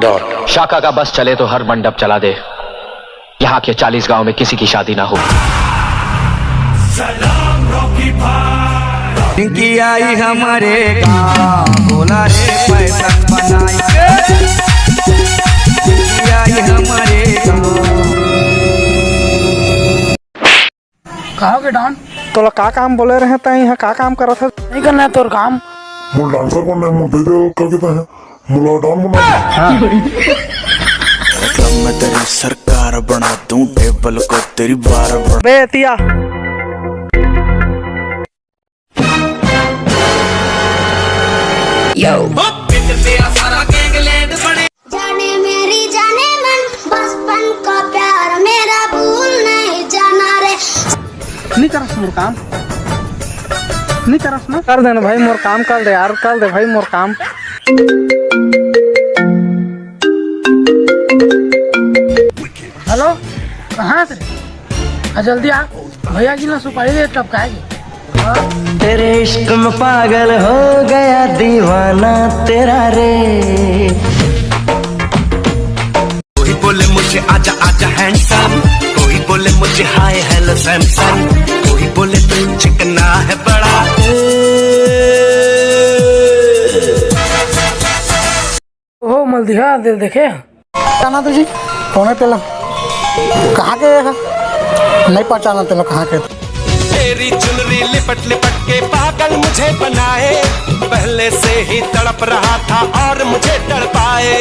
Don. शाका का बस चले तो हर मंडप चला दे, यहाँ के 40 गांव में किसी की शादी ना हो। सलाम रॉकी भाई। पिंकी आई हमारे गाँव, बोला रे पैसा बनाई के। पिंकी आई हमारे गाँव। कहो के डॉन तो का काम बोले रहे थे, यहाँ का काम कर रहा था? नहीं करना है तोर काम। मुझे डांसर बनना है, मुझे दे कर देता है, मुझे डॉन बनना है। मैं तेरी सरकार बना दूं, टेबल को तेरी बार बना। बेतिया जाने मेरी जाने मन, बचपन का प्यार मेरा भूल नहीं जाना रे। नहीं करस मोर काम, नहीं करस ना? कर देना भाई मोर काम, कर दे यार, कर दे भाई मोर काम। हेलो, कहाँ से? जल्दी आ, भैया जी ने सुपारी दे तब खाएगी। तेरे इश्क में पागल हो गया दीवाना तेरा रे। कोई बोले मुझे आजा आजा हैंडसम, कोई बोले मुझे हाय हेलो सैमसंग, कोई बोले तू चिकना है बड़ा। ओ मल्दिहा दिल देखे पहचाना तुझे कौन है? तेला कहाँ के है? नहीं पहचाना तेला कहाँ के? तेरी चुनरी लिपट लिपट के पागल मुझे बनाए, पहले से ही तड़प रहा था और मुझे तड़पाए।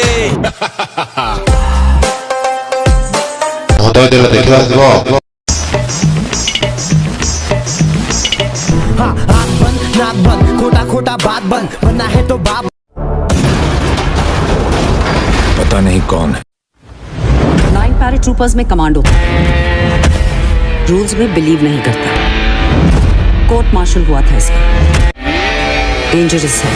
आँख बंद नाक बंद, खोटा खोटा बात बंद, बनना है तो बाप। पता नहीं कौन है। 9 पैराट्रूपर्स में कमांडो रूल्स में बिलीव नहीं करता। कोर्ट मार्शल हुआ था इसका, डेंजरस है।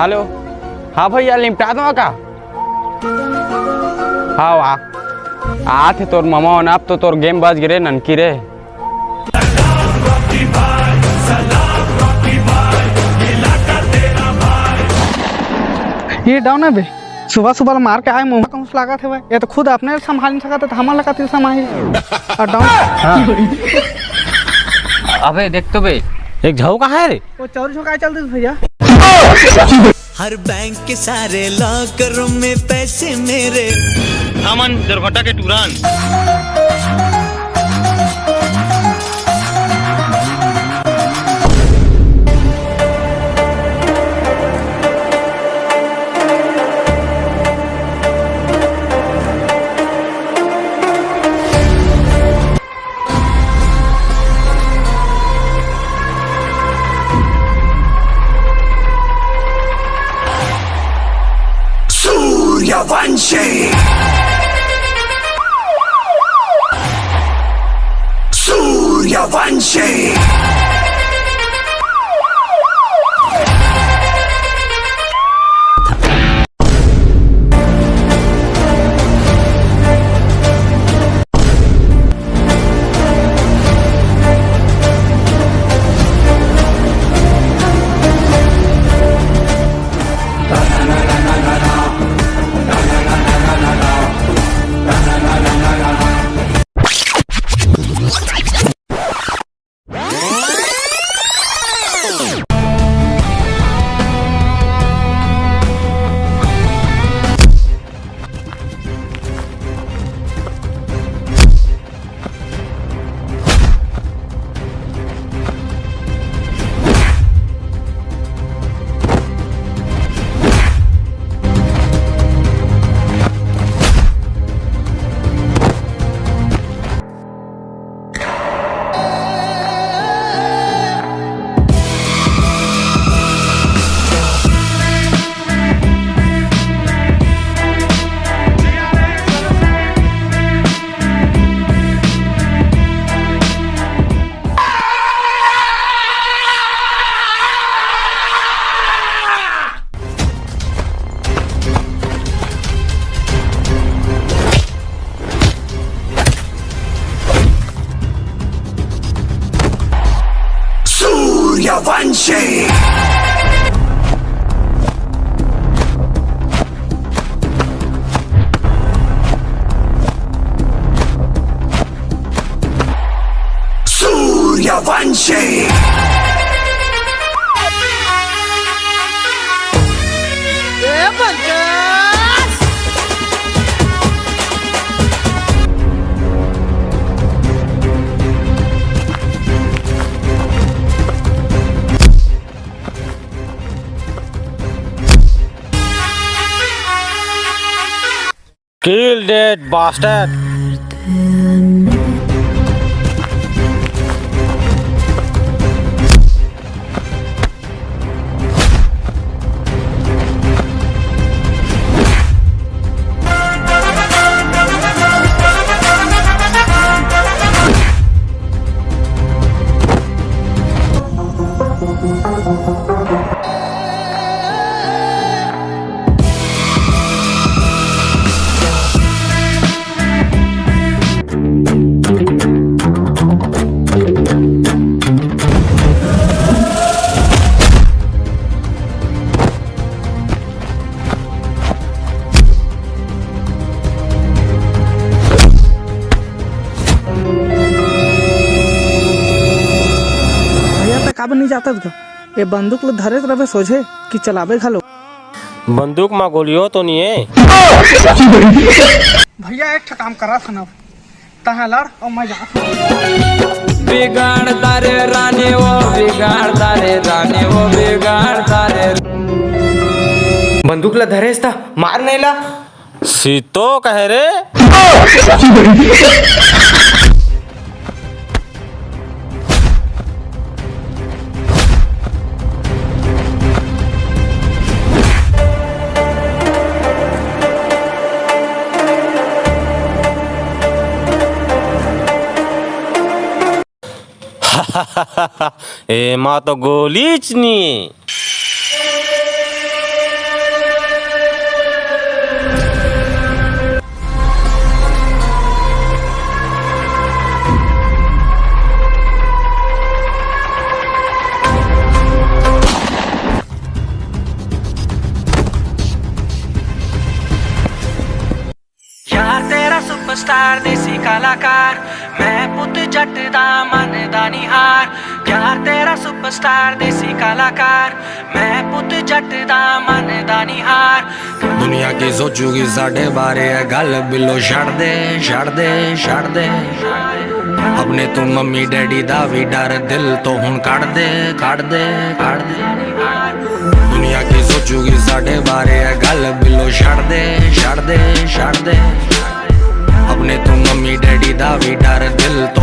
हेलो, हाँ भैया लिमटा दो का? हाँ वाह आ थे तोर मामा, अब तो तोर गेम बाज गिरे ननकी रे। ये डाउन है बे, सुबह सुबह मार के आए मुँह कौन लगा थे भाई? ये तो खुद अपने संभाल नहीं सका था, हमारा लगा थे संभाल डाउन। अबे देख तो बे, एक झाऊ कहाँ है रे? वो चोरी छुपा चलते भैया। हर बैंक के सारे लॉकर में पैसे मेरे। अमन दुर्घटना के तुरंत Suryavanshi, Suryavanshi. Suryavanshi Suryavanshi Kill that bastard. काबर नहीं जाता था ये बंदूक लो धरे रहे सोझे कि चलावे घालो बंदूक में गोलियों तो नहीं है। भैया एक काम करा था ना तहाँ लड़ और मैं जा बिगाड़ता रे रानी वो बिगाड़ता रे रानी वो बिगाड़ता रे बंदूक ला धरेस था मार नहीं ला सीतो कह रे एमा तो गोलीच नहीं। यार तेरा सुपरस्टार देसी कलाकार मैं पुत जट दा मन दा निहार यार तेरा सुपरस्टार देसी कलाकार मैं पुत जट दा मन दा निहार दुनिया की सोचूगी साढ़े बारे है गल बिलो छड़ दे छड़ दे छड़ दे अपने तू मम्मी डैडी दा भी डर दिल तो हुन काट दे काट दे काट दे दुनिया की सोचूगी साढ़े बारे है गल बिलो छड़ दे छड़ दे छड़ दे अपने तू मम्मी डैडी दा भी डर दिल तो